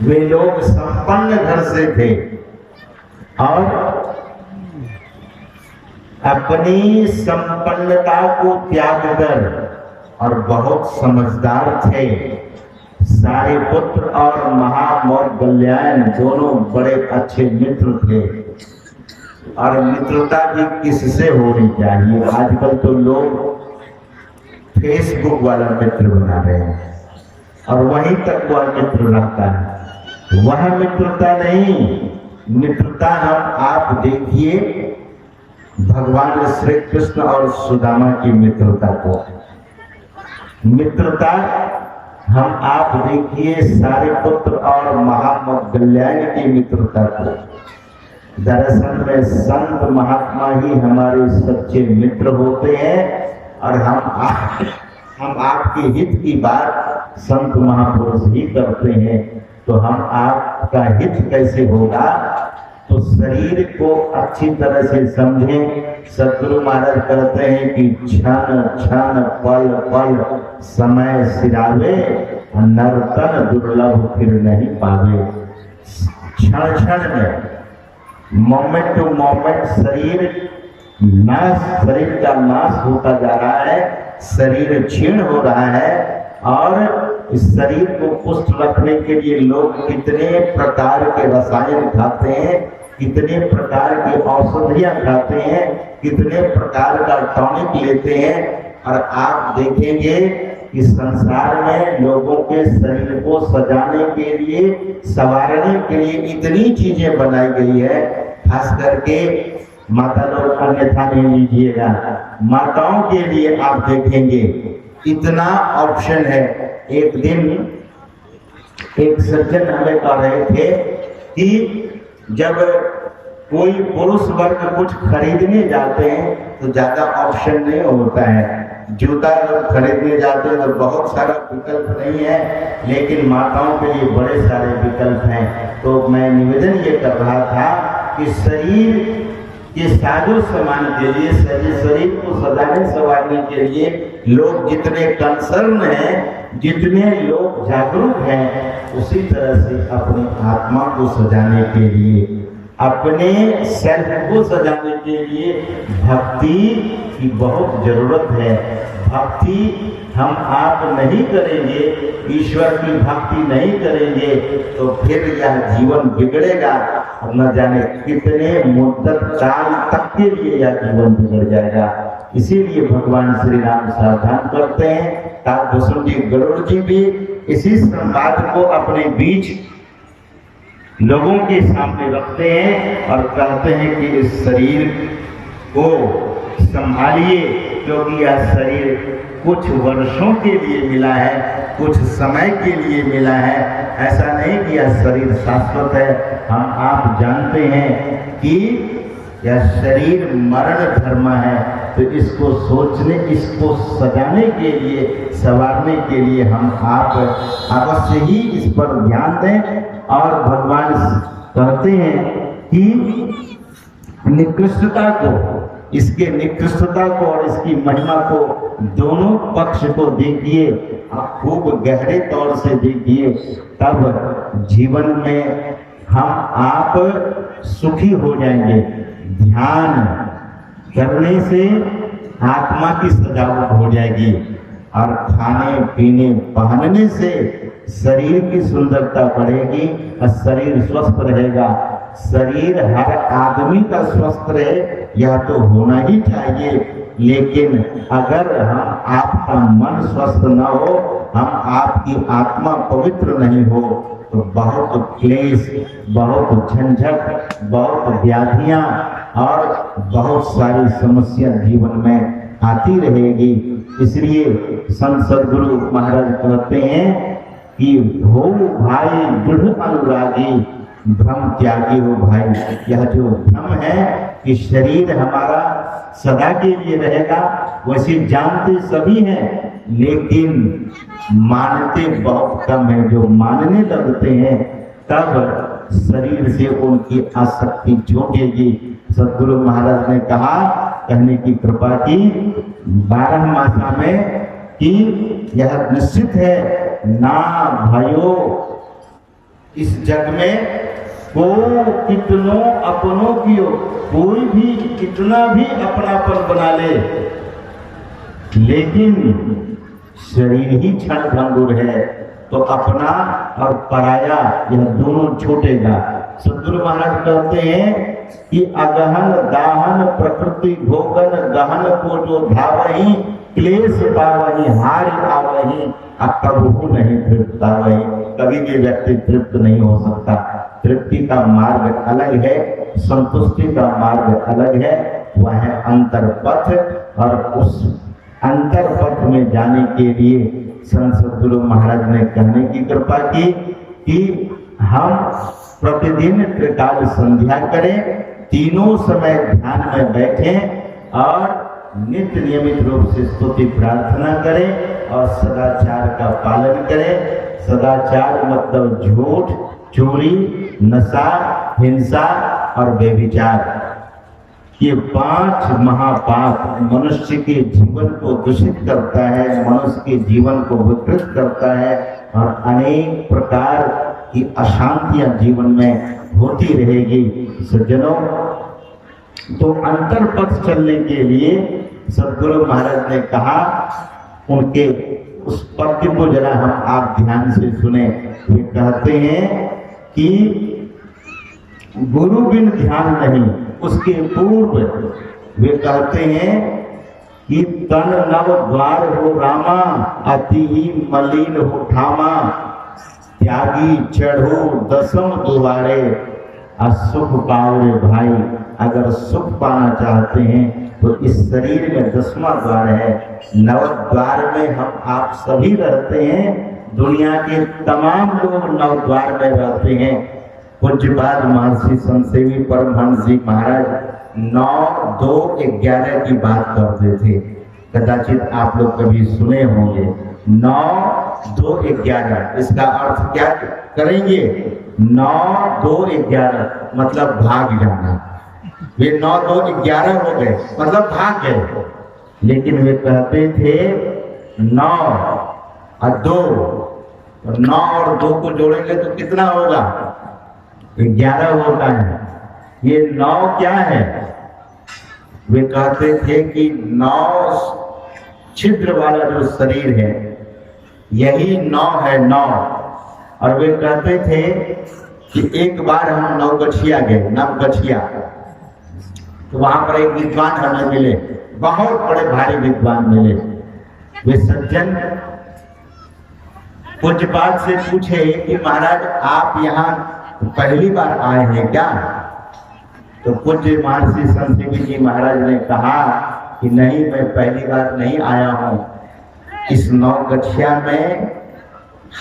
वे लोग संपन्न घर से थे और अपनी संपन्नता को त्याग कर और बहुत समझदार थे। सारे पुत्र और महामौदगल्यायन दोनों बड़े अच्छे मित्र थे। और मित्रता भी किससे होनी चाहिए? आजकल तो लोग फेसबुक वाला मित्र बना रहे हैं और वहीं तक वह मित्र रहता है। वह मित्रता नहीं, मित्रता हम आप देखिए भगवान श्री कृष्ण और सुदामा की मित्रता को। मित्रता हम आप देखिए सारे पुत्र और महामौदगल्यायन की मित्रता को। दरअसल में संत महात्मा ही हमारे सच्चे मित्र होते हैं और हम आपके हित की बात संत महापुरुष ही करते हैं। तो हम आपका हित कैसे होगा? तो शरीर को अच्छी तरह से समझें। सदगुरु महाराज कहते हैं कि क्षण क्षण पल पल समय सिरावे, नर्तन दुर्लभ फिर नहीं पावे। क्षण क्षण में मोमेंट टू मोमेंट शरीर का नाश होता जा रहा है, शरीर क्षीण हो रहा है। और इस शरीर को पुष्ट रखने के लिए लोग कितने प्रकार के रसायन खाते हैं, कितने प्रकार की औषधियां खाते हैं, कितने प्रकार का टॉनिक लेते हैं। और आप देखेंगे कि संसार में लोगों के शरीर को सजाने के लिए, संवारने के लिए इतनी चीजें बनाई गई है। खास करके माता लोग अन्यथा नहीं लीजिएगा, माताओं के लिए आप देखेंगे इतना ऑप्शन है। एक दिन एक सज्जन हमें कह रहे थे कि जब कोई पुरुष वर्ग कुछ खरीदने जाते हैं तो ज्यादा ऑप्शन नहीं होता है। जूता जब खरीदने जाते हैं तो बहुत सारा विकल्प नहीं है, लेकिन माताओं के लिए बड़े सारे विकल्प हैं। तो मैं निवेदन ये कर रहा था कि शरीर के साजो सामान के लिए, शरीर को सजाने संवारने के लिए लोग जितने कंसर्न हैं, जितने लोग जागरूक हैं, उसी तरह से अपनी आत्मा को सजाने के लिए, अपने सेल्फ को सजाने के लिए भक्ति की बहुत जरूरत है। भक्ति हम आप नहीं करेंगे, ईश्वर की भक्ति नहीं करेंगे तो फिर यह जीवन बिगड़ेगा और न जाने कितने मुद्दत काल तक के लिए यह जीवन बिगड़ जाएगा। इसीलिए भगवान श्री राम सावधान करते हैं। तारभूषण जी गरुड़ जी भी इसी संवाद को अपने बीच लोगों के सामने रखते हैं और कहते हैं कि इस शरीर को संभालिए, क्योंकि यह शरीर कुछ वर्षों के लिए मिला है, कुछ समय के लिए मिला है। ऐसा नहीं कि यह शरीर शाश्वत है। हम आप जानते हैं कि यह शरीर मरण धर्म है, तो इसको सोचने, इसको सजाने के लिए, संवारने के लिए हम आप अवश्य ही इस पर ध्यान दें। और भगवान कहते हैं कि निकृष्टता को, इसके निकृष्टता को और इसकी महिमा को, दोनों पक्ष को देखिए, आप खूब गहरे तौर से देखिए, तब जीवन में हम आप सुखी हो जाएंगे। ध्यान करने से आत्मा की सजावट हो जाएगी और खाने पीने पहनने से शरीर की सुंदरता बढ़ेगी और शरीर स्वस्थ रहेगा। शरीर हर आदमी का स्वस्थ रहे यह तो होना ही चाहिए, लेकिन अगर हम आपका मन स्वस्थ न हो, हम आपकी आत्मा पवित्र नहीं हो, तो बहुत क्लेश, बहुत झंझट, बहुत व्याधियां और बहुत सारी समस्या जीवन में आती रहेगी। इसलिए संत सद्गुरु महाराज कहते हैं कि हो भाई दृढ़ अनुरागी, भ्रम त्यागी हो भाई। यह जो भ्रम है कि शरीर हमारा सदा के लिए रहेगा, वैसे जानते सभी हैं, लेकिन मानते बहुत कम है। जो मानने लगते हैं तब शरीर से उनकी आसक्ति छूटेगी। सद्गुरु महाराज ने कहा, कहने की कृपा की 12 मासा में कि यह निश्चित है, ना भयो इस जग में को कितनों अपनों की कोई भी कितना भी अपनापन बना ले, लेकिन शरीर ही क्षण भंगुर है तो अपना और पराया यह दोनों छूटेगा। सदगुरु महाराज कहते हैं कि अगहन दाहन प्रकृति भोगन गहन को जो धावही क्लेश पावही हार आवही कबहू नहीं तृप्त आवही। कभी भी व्यक्ति तृप्त नहीं हो सकता। तृप्ति का मार्ग अलग है, संतुष्टि का मार्ग अलग है, वह है अंतर पथ। और उस अंतर पथ में जाने के लिए संत सद्गुरु महाराज ने कहने की कृपा की कि हम प्रतिदिन त्रिकाल संध्या करें, तीनों समय ध्यान में बैठें और नित्य नियमित रूप से स्तुति प्रार्थना करें और सदाचार का पालन करें। सदाचार मतलब झूठ, चोरी, नशा, हिंसा और व्यभिचार, ये 5 महापाप मनुष्य के जीवन को दूषित करता है, मनुष्य के जीवन को विकृत करता है और अनेक प्रकार की अशांतियां जीवन में होती रहेगी। सज्जनों, तो अंतर पथ चलने के लिए सद्गुरु महाराज ने कहा, उनके उस पद्य को जरा हम आप ध्यान से सुने। वे कहते हैं कि गुरु बिन ध्यान नहीं। उसके पूर्व वे कहते हैं कि तन नव द्वार हो रामा, अति ही मलिन हो ठामा, त्यागी चढ़ो दसम द्वारे, असुख पाओ रे भाई। अगर सुख पाना चाहते हैं तो इस शरीर में 10वां द्वार है। नव द्वार में हम आप सभी रहते हैं, दुनिया के तमाम लोग नव द्वार में रहते हैं। पूज्यपाद महर्षि संतसेवी परमहंस जी महाराज 9-2-11 की बात करते थे। कदाचित आप लोग कभी सुने होंगे 9-2-11। इसका अर्थ क्या करेंगे? 9-2-11 मतलब भाग जाना। वे 9-2-11 हो गए मतलब भाग गए। लेकिन वे कहते थे 9 और 2, 9 और 2 को जोड़ेंगे तो कितना होगा? 11 होता है। ये 9 क्या है? वे कहते थे कि 9 छिद्र वाला जो शरीर है यही 9 है, 9। और वे कहते थे कि एक बार हम नवगछिया गए, नवगछिया, तो वहां पर एक विद्वान हमें मिले, बहुत बड़े भारी विद्वान मिले। वे सज्जन पूज्यपाद से पूछे कि महाराज आप यहाँ पहली बार आए हैं क्या? तो पूज्य महर्षि संतसेवी जी महाराज ने कहा कि नहीं, मैं पहली बार नहीं आया हूँ, इस नवगछिया में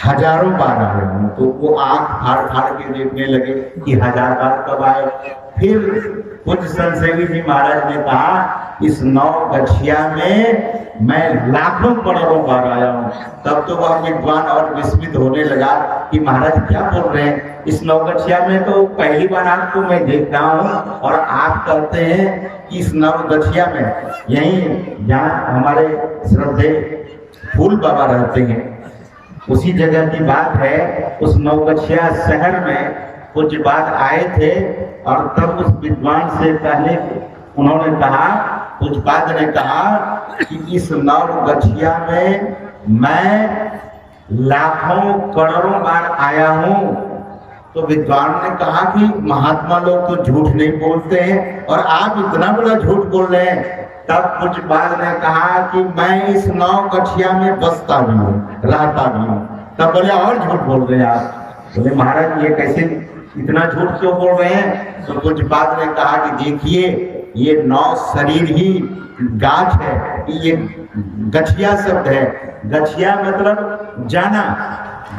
हजारों बार आया हूँ। तो वो आंख फाड़ फाड़ के देखने लगे कि 1000 बार कब आए। फिर पूज्य संतसेवी जी महाराज ने कहा इस नवगछिया में मैं लाखों करोड़ों बार आया हूँ। तब तो वह विद्वान और विस्मित होने लगा कि महाराज क्या बोल रहे हैं, इस नवगछिया में तो पहली बार आपको मैं देख रहा हूँ और आप कहते हैं कि इस नवगछिया में, यहीं जहाँ हमारे श्रद्धे फूल बाबा रहते हैं उसी जगह की बात है। उस नवगछिया शहर में कुछ बात आए थे और तब उस विद्वान से पहले उन्होंने कहा, कुछ बात ने कहा कि इस नवगछिया में मैं लाखों करोड़ों बार आया हूँ। तो विद्वान ने कहा कि महात्मा लोग तो झूठ नहीं बोलते हैं और आप इतना बड़ा झूठ बोल रहे हैं। तब कुछ बात ने कहा कि मैं इस नवगछिया में बसता भी हूँ, रहता भी हूँ। तब बोले और झूठ बोल रहे हैं आप। बोले महाराज ये कैसे, इतना झूठ क्यों बोल रहे हैं? तो कुछ बात ने कहा कि देखिए ये 9 शरीर ही गाछ है, ये गछिया शब्द है। गछिया मतलब जाना,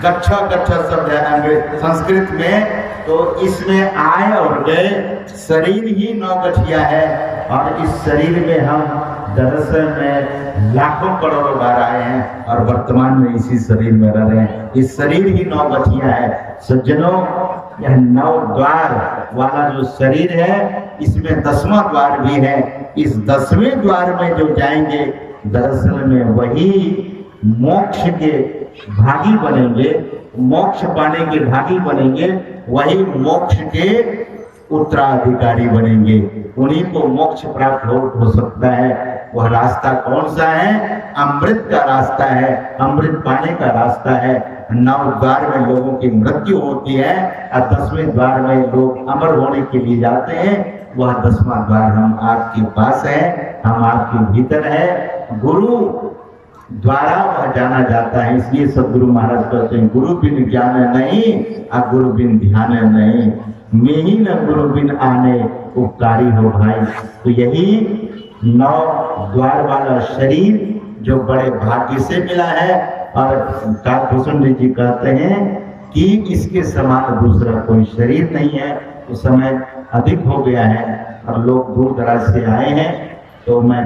गच्छा गच्छा शब्द है अंग्रेज संस्कृत में। तो इसमें आए और गए, शरीर ही 9 गछिया है और इस शरीर में हम दरअसल में लाखों करोड़ों बार आए हैं और वर्तमान में इसी शरीर में रह रहे हैं। इस शरीर ही 9 गछिया है। सज्जनों, यह 9 द्वार वाला जो शरीर है इसमें 10वां द्वार भी है। इस 10वें द्वार में जो जाएंगे दरअसल में वही मोक्ष के भागी बनेंगे, मोक्ष पाने के भागी बनेंगे, वही मोक्ष के उत्तराधिकारी बनेंगे। उन्हीं को मोक्ष प्राप्त हो सकता है। वह रास्ता कौन सा है? अमृत का रास्ता है, अमृत पाने का रास्ता है। 9 द्वार में लोगों की मृत्यु होती है और 10वें द्वार में लोग अमर होने के लिए जाते हैं। वह 10वां द्वार हम आपके पास है, हम आपके भीतर है। गुरु द्वारा वह जाना जाता है। इसलिए सदगुरु महाराज कहते हैं, गुरु बिन ज्ञान नहीं और गुरु बिन ध्यान नहीं, मैं ही न गुरु बिन आने उपकारी हो भाई। तो यही 9 द्वार वाला शरीर जो बड़े भाग्य से मिला है, और काकभूषण जी कहते हैं कि इसके समान दूसरा कोई शरीर नहीं है। उस समय अधिक हो गया है और लोग दूर दराज से आए हैं, तो मैं